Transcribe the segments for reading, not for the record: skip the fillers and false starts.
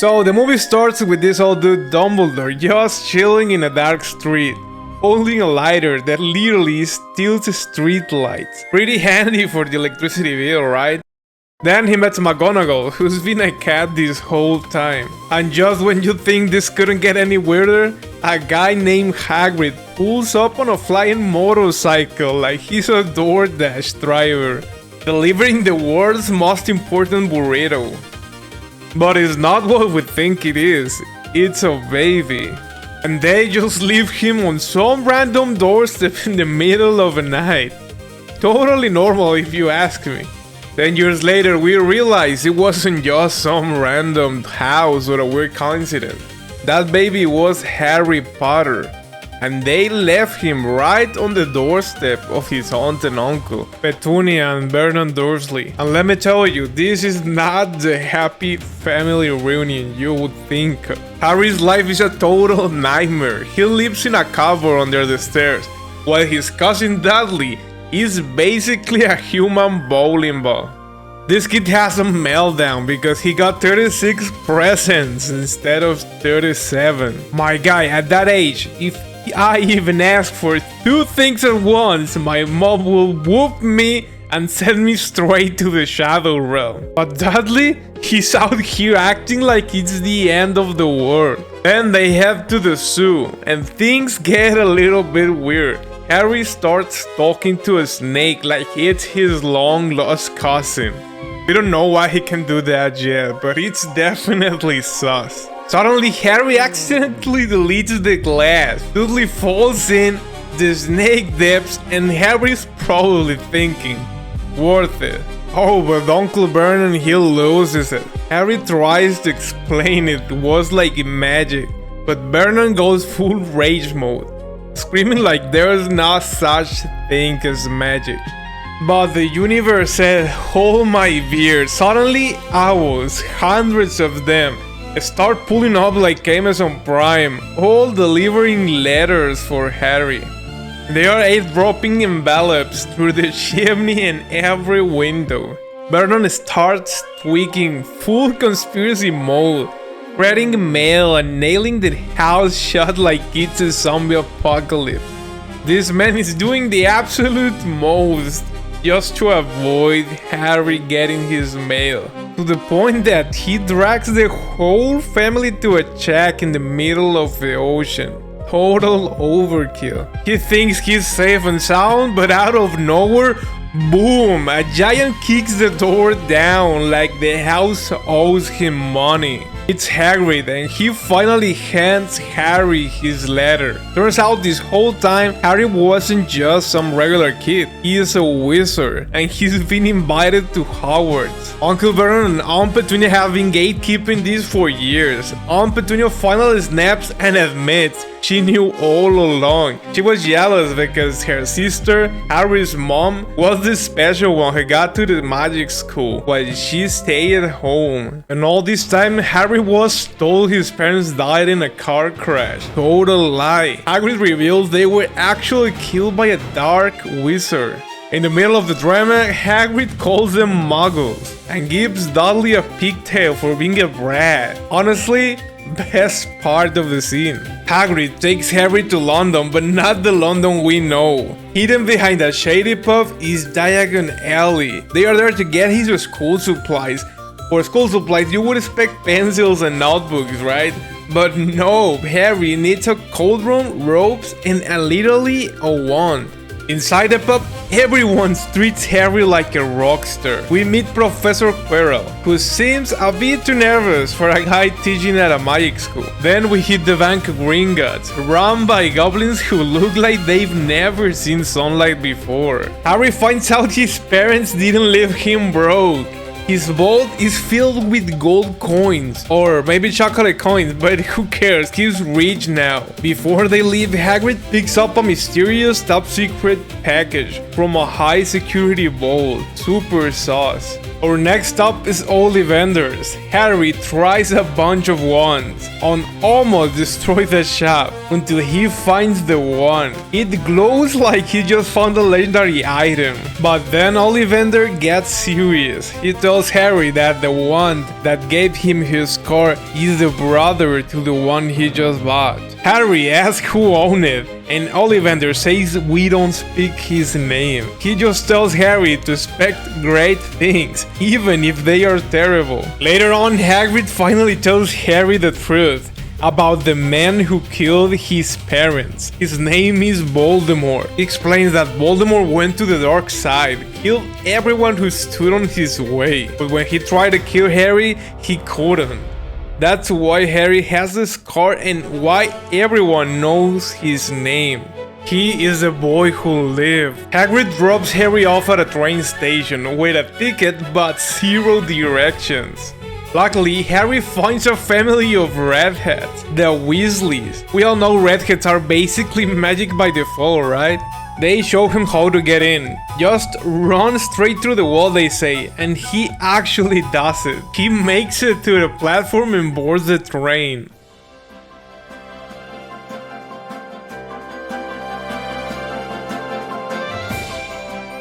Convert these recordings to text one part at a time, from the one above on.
So the movie starts with this old dude Dumbledore just chilling in a dark street, holding a lighter that literally steals street lights. Pretty handy for the electricity bill, right? Then he met McGonagall, who's been a cat this whole time. And just when you think this couldn't get any weirder, a guy named Hagrid pulls up on a flying motorcycle like he's a DoorDash driver, delivering the world's most important burrito. But it's not what we think it is, it's a baby. And they just leave him on some random doorstep in the middle of the night. Totally normal if you ask me. 10 years later, we realized it wasn't just some random house or a weird coincidence. That baby was Harry Potter, and they left him right on the doorstep of his aunt and uncle, Petunia and Vernon Dursley. And let me tell you, this is not the happy family reunion you would think. Harry's life is a total nightmare. He lives in a cupboard under the stairs, while his cousin Dudley is basically a human bowling ball. This kid has a meltdown because he got 36 presents instead of 37. My guy, at that age, if I even ask for 2 things at once, my mom will whoop me and send me straight to the Shadow Realm. But Dudley, he's out here acting like it's the end of the world. Then they head to the zoo, and things get a little bit weird. Harry starts talking to a snake like it's his long-lost cousin. We don't know why he can do that yet, but it's definitely sus. Suddenly, Harry accidentally deletes the glass. Dudley falls in, the snake dips, and Harry's probably thinking, worth it. Oh, but Uncle Vernon, he loses it. Harry tries to explain it was like magic, but Vernon goes full rage mode, screaming like there's no such thing as magic. But the universe said, hold my beer. Suddenly, owls, hundreds of them, start pulling up like Amazon Prime, all delivering letters for Harry. They are airdropping envelopes through the chimney and every window. Vernon starts tweaking, full conspiracy mode, spreading mail and nailing the house shut like it's a zombie apocalypse. This man is doing the absolute most just to avoid Harry getting his mail, to the point that he drags the whole family to a shack in the middle of the ocean. Total overkill. He thinks he's safe and sound, but out of nowhere, boom, a giant kicks the door down like the house owes him money. It's Hagrid, and he finally hands Harry his letter. Turns out this whole time, Harry wasn't just some regular kid. He is a wizard, and he's been invited to Hogwarts. Uncle Vernon and Aunt Petunia have been gatekeeping this for years. Aunt Petunia finally snaps and admits she knew all along. She was jealous because her sister, Harry's mom, was the special one who got to the magic school, while she stayed at home. And all this time, Harry was told his parents died in a car crash. Total lie. Hagrid reveals they were actually killed by a dark wizard. In the middle of the drama, Hagrid calls them muggles and gives Dudley a pigtail for being a brat. Honestly, best part of the scene. Hagrid takes Harry to London, but not the London we know. Hidden behind a shady pub is Diagon Alley. They are there to get his school supplies. For school supplies, you would expect pencils and notebooks, right? But no, Harry needs a cauldron, ropes, and literally a wand. Inside the pub, everyone treats Harry like a rock star. We meet Professor Quirrell, who seems a bit too nervous for a guy teaching at a magic school. Then we hit the Bank of Gringotts, run by goblins who look like they've never seen sunlight before. Harry finds out his parents didn't leave him broke. His vault is filled with gold coins, or maybe chocolate coins, but who cares, he's rich now. Before they leave, Hagrid picks up a mysterious top secret package from a high security vault. Super sauce. Our next stop is Ollivander's. Harry tries a bunch of wands and almost destroys the shop until he finds the wand. It glows like he just found a legendary item. But then Ollivander gets serious. He tells Harry that the wand that gave him his scar is the brother to the one he just bought. Harry asks who owned it, and Ollivander says we don't speak his name. He just tells Harry to expect great things, even if they are terrible. Later on, Hagrid finally tells Harry the truth about the man who killed his parents. His name is Voldemort. He explains that Voldemort went to the dark side, killed everyone who stood on his way, but when he tried to kill Harry, he couldn't. That's why Harry has the scar and why everyone knows his name. He is the boy who lived. Hagrid drops Harry off at a train station with a ticket but 0 directions. Luckily, Harry finds a family of redheads, the Weasleys. We all know redheads are basically magic by default, right? They show him how to get in. Just run straight through the wall, they say, and he actually does it. He makes it to the platform and boards the train.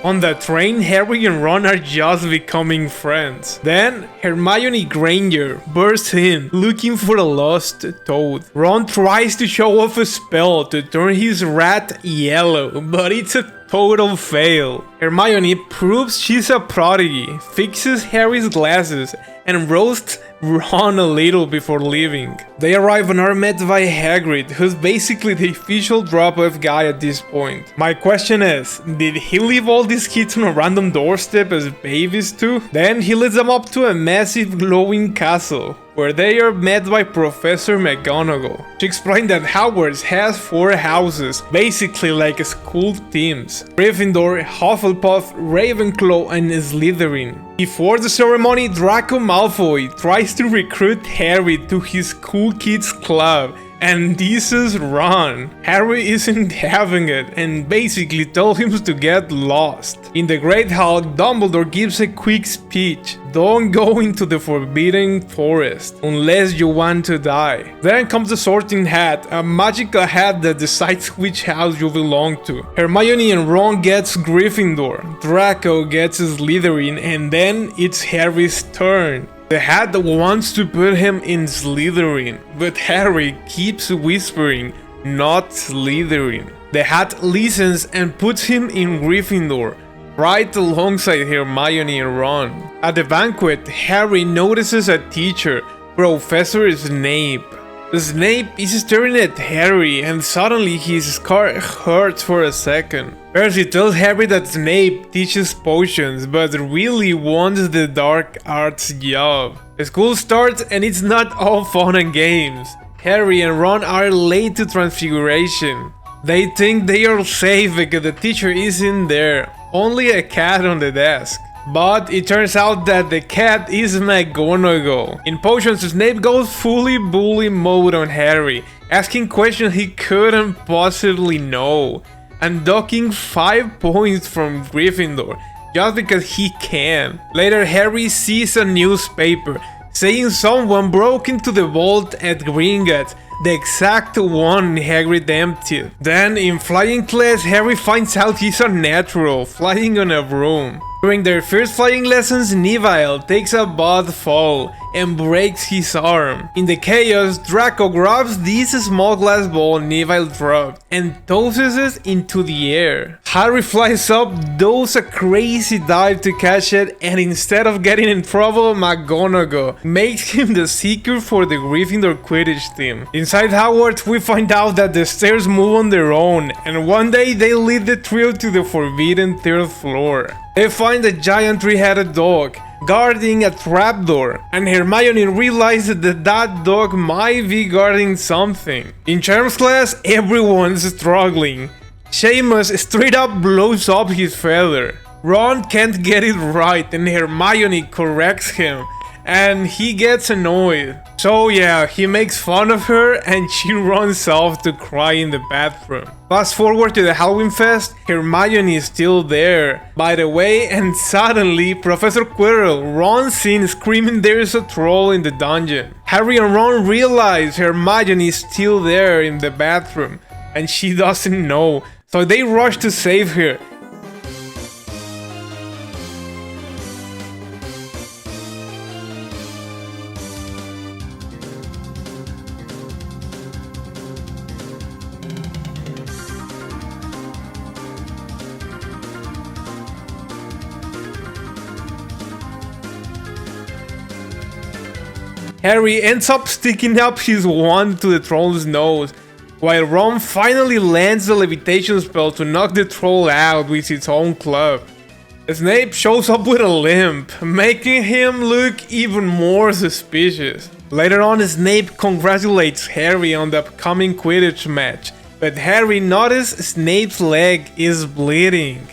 On the train, Harry and Ron are just becoming friends. Then, Hermione Granger bursts in, looking for a lost toad. Ron tries to show off a spell to turn his rat yellow, but it's a total fail. Hermione proves she's a prodigy, fixes Harry's glasses, and roasts Ron a little before leaving. They arrive and are met by Hagrid, who's basically the official drop-off guy at this point. My question is, did he leave all these kids on a random doorstep as babies too? Then he leads them up to a massive glowing castle, where they are met by Professor McGonagall. She explained that Hogwarts has 4 houses, basically like school teams: Gryffindor, Hufflepuff, Ravenclaw, and Slytherin. Before the ceremony, Draco Malfoy tries to recruit Harry to his cool kids club, and this is Ron. Harry isn't having it and basically tells him to get lost. In the Great Hall, Dumbledore gives a quick speech. Don't go into the Forbidden Forest unless you want to die. Then comes the Sorting Hat, a magical hat that decides which house you belong to. Hermione and Ron gets Gryffindor, Draco gets Slytherin, and then it's Harry's turn. The hat wants to put him in Slytherin, but Harry keeps whispering, not Slytherin. The hat listens and puts him in Gryffindor, right alongside Hermione and Ron. At the banquet, Harry notices a teacher, Professor Snape. Snape is staring at Harry and suddenly his scar hurts for a second. Percy tells Harry that Snape teaches potions but really wants the dark arts job. The school starts and it's not all fun and games. Harry and Ron are late to Transfiguration. They think they are safe because the teacher isn't there, only a cat on the desk. But it turns out that the cat is McGonagall. In potions, Snape goes fully bully mode on Harry, asking questions he couldn't possibly know, and docking 5 points from Gryffindor just because he can. Later, Harry sees a newspaper saying someone broke into the vault at Gringotts, the exact one Hagrid emptied. Then, in flying class, Harry finds out he's a natural, flying on a broom. During their first flying lessons, Neville takes a bad fall and breaks his arm. In the chaos, Draco grabs this small glass ball Neville dropped and tosses it into the air. Harry flies up, does a crazy dive to catch it, and instead of getting in trouble, McGonagall makes him the seeker for the Gryffindor Quidditch team. Inside Hogwarts, we find out that the stairs move on their own, and one day they lead the trio to the forbidden 3rd floor. They find a giant 3-headed dog guarding a trapdoor, and Hermione realizes that that dog might be guarding something. In Charms class, everyone's struggling. Seamus straight up blows up his feather. Ron can't get it right and Hermione corrects him, and he gets annoyed. So yeah, he makes fun of her and she runs off to cry in the bathroom. Fast forward to the Halloween Fest, Hermione is still there, by the way, and suddenly Professor Quirrell runs in screaming there's a troll in the dungeon. Harry and Ron realize Hermione is still there in the bathroom and she doesn't know, so they rush to save her. Harry ends up sticking up his wand to the troll's nose, while Ron finally lands the levitation spell to knock the troll out with his own club. Snape shows up with a limp, making him look even more suspicious. Later on, Snape congratulates Harry on the upcoming Quidditch match, but Harry notices Snape's leg is bleeding.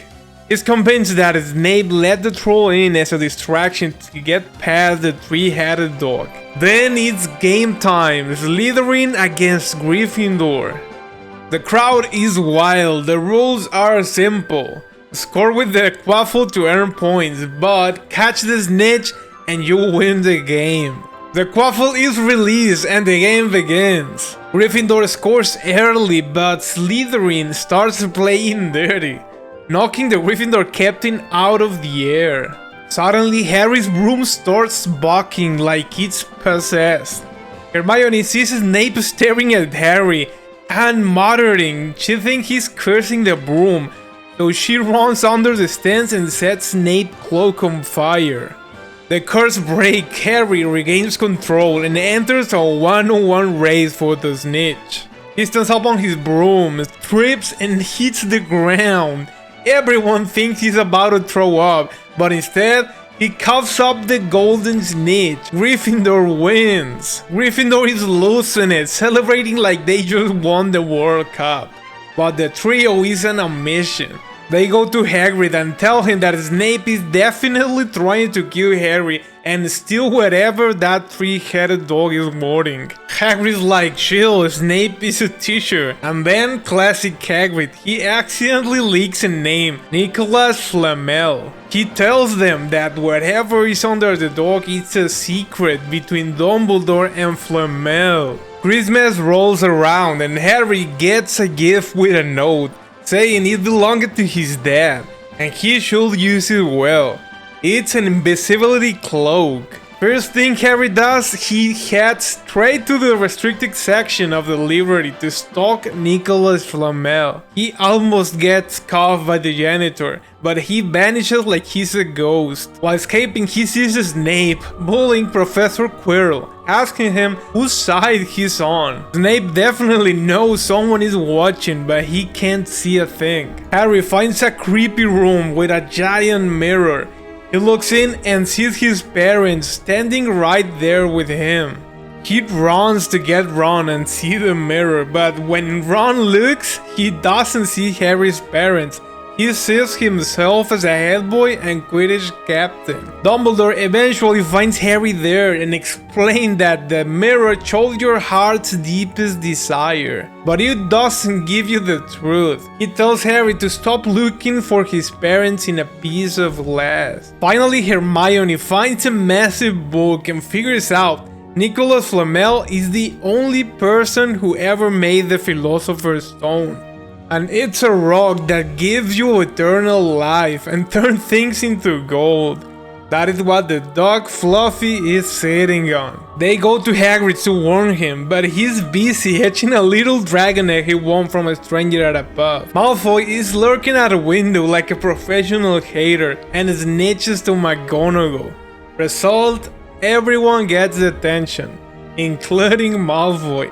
He's convinced that Snape let the troll in as a distraction to get past the three-headed dog. Then it's game time, Slytherin against Gryffindor. The crowd is wild, the rules are simple. Score with the Quaffle to earn points, but catch the snitch and you win the game. The Quaffle is released and the game begins. Gryffindor scores early, but Slytherin starts playing dirty, knocking the Gryffindor captain out of the air. Suddenly, Harry's broom starts bucking like it's possessed. Hermione sees Snape staring at Harry and muttering. She thinks he's cursing the broom, so she runs under the stands and sets Snape's cloak on fire. The curse breaks, Harry regains control and enters a one-on-one race for the snitch. He stands up on his broom, trips and hits the ground. Everyone thinks he's about to throw up, but instead, he coughs up the golden snitch. Gryffindor wins. Gryffindor is losing it, celebrating like they just won the World Cup. But the trio is on a mission. They go to Hagrid and tell him that Snape is definitely trying to kill Harry and steal whatever that three-headed dog is hoarding. Hagrid's like, chill, Snape is a teacher. And then, classic Hagrid, he accidentally leaks a name, Nicholas Flamel. He tells them that whatever is under the dog is a secret between Dumbledore and Flamel. Christmas rolls around and Harry gets a gift with a note, saying it belonged to his dad, and he should use it well. It's an invisibility cloak. First thing Harry does, he heads straight to the restricted section of the library to stalk Nicholas Flamel. He almost gets caught by the janitor, but he vanishes like he's a ghost. While escaping, he sees Snape bullying Professor Quirrell, asking him whose side he's on. Snape definitely knows someone is watching, but he can't see a thing. Harry finds a creepy room with a giant mirror. He looks in and sees his parents standing right there with him. He runs to get Ron and see the mirror, but when Ron looks, he doesn't see Harry's parents. He sees himself as a head boy and Quidditch captain. Dumbledore eventually finds Harry there and explains that the mirror shows your heart's deepest desire, but it doesn't give you the truth. He tells Harry to stop looking for his parents in a piece of glass. Finally, Hermione finds a massive book and figures out Nicholas Flamel is the only person who ever made the Philosopher's Stone. And it's a rock that gives you eternal life and turns things into gold. That is what the dog Fluffy is sitting on. They go to Hagrid to warn him, but he's busy hatching a little dragon egg he won from a stranger at a pub. Malfoy is lurking at a window like a professional hater and snitches to McGonagall. Result, everyone gets attention, including Malfoy.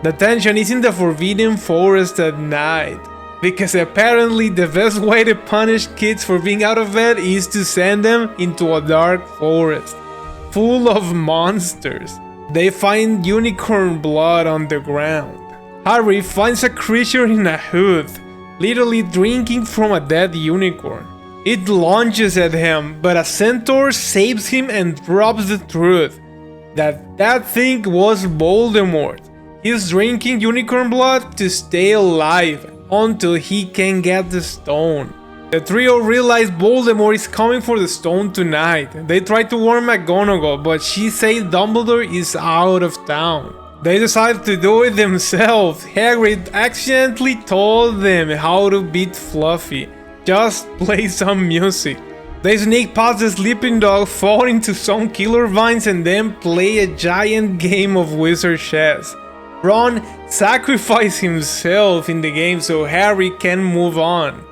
The tension is in the Forbidden Forest at night, because apparently the best way to punish kids for being out of bed is to send them into a dark forest, full of monsters. They find unicorn blood on the ground. Harry finds a creature in a hood, literally drinking from a dead unicorn. It launches at him, but a centaur saves him and drops the truth that thing was Voldemort. He's drinking unicorn blood to stay alive until he can get the stone. The trio realize Voldemort is coming for the stone tonight. They try to warn McGonagall, but she says Dumbledore is out of town. They decide to do it themselves. Hagrid accidentally told them how to beat Fluffy. Just play some music. They sneak past the sleeping dog, fall into some killer vines, and then play a giant game of wizard chess. Ron sacrifices himself in the game so Harry can move on.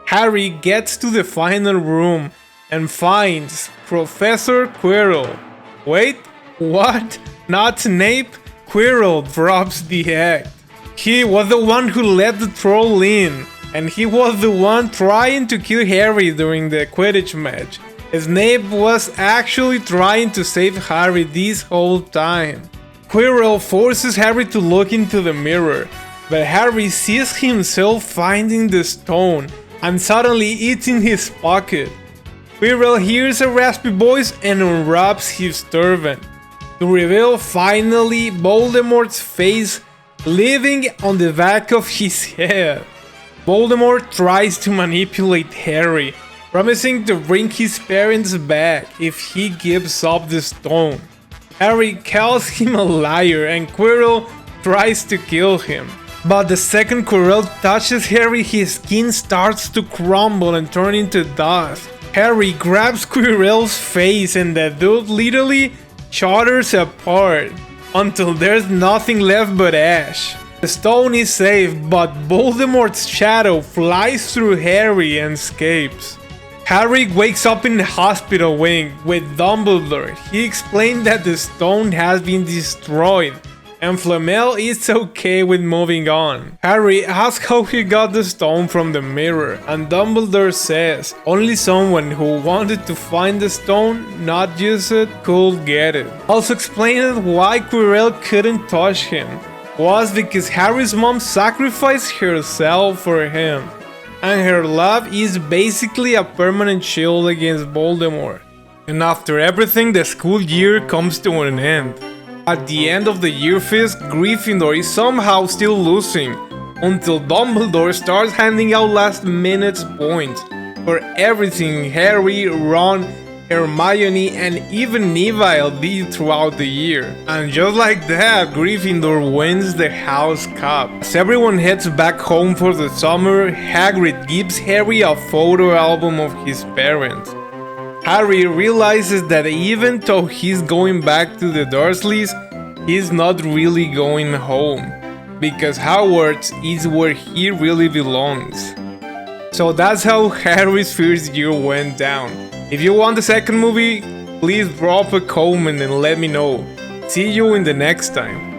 Harry gets to the final room and finds Professor Quirrell. Wait, what? Not Snape? Quirrell drops the act. He was the one who let the troll in, and he was the one trying to kill Harry during the Quidditch match. Snape was actually trying to save Harry this whole time. Quirrell forces Harry to look into the mirror, but Harry sees himself finding the stone and suddenly it's in his pocket. Quirrell hears a raspy voice and unwraps his turban to reveal finally Voldemort's face living on the back of his head. Voldemort tries to manipulate Harry, promising to bring his parents back if he gives up the stone. Harry calls him a liar and Quirrell tries to kill him. But the second Quirrell touches Harry, his skin starts to crumble and turn into dust. Harry grabs Quirrell's face and the dude literally shatters apart until there's nothing left but ash. The stone is safe, but Voldemort's shadow flies through Harry and escapes. Harry wakes up in the hospital wing with Dumbledore. He explained that the stone has been destroyed and Flamel is okay with moving on. Harry asks how he got the stone from the mirror, and Dumbledore says only someone who wanted to find the stone, not use it, could get it. Also explained why Quirrell couldn't touch him was because Harry's mom sacrificed herself for him, and her love is basically a permanent shield against Voldemort. And after everything, the school year comes to an end. At the end of the year feast, Gryffindor is somehow still losing, until Dumbledore starts handing out last-minute points for everything Harry, Ron, Hermione, and even Neville did throughout the year. And just like that, Gryffindor wins the House Cup. As everyone heads back home for the summer, Hagrid gives Harry a photo album of his parents. Harry realizes that even though he's going back to the Dursleys, he's not really going home, because Hogwarts is where he really belongs. So that's how Harry's first year went down. If you want the second movie, please drop a comment and let me know. See you in the next time.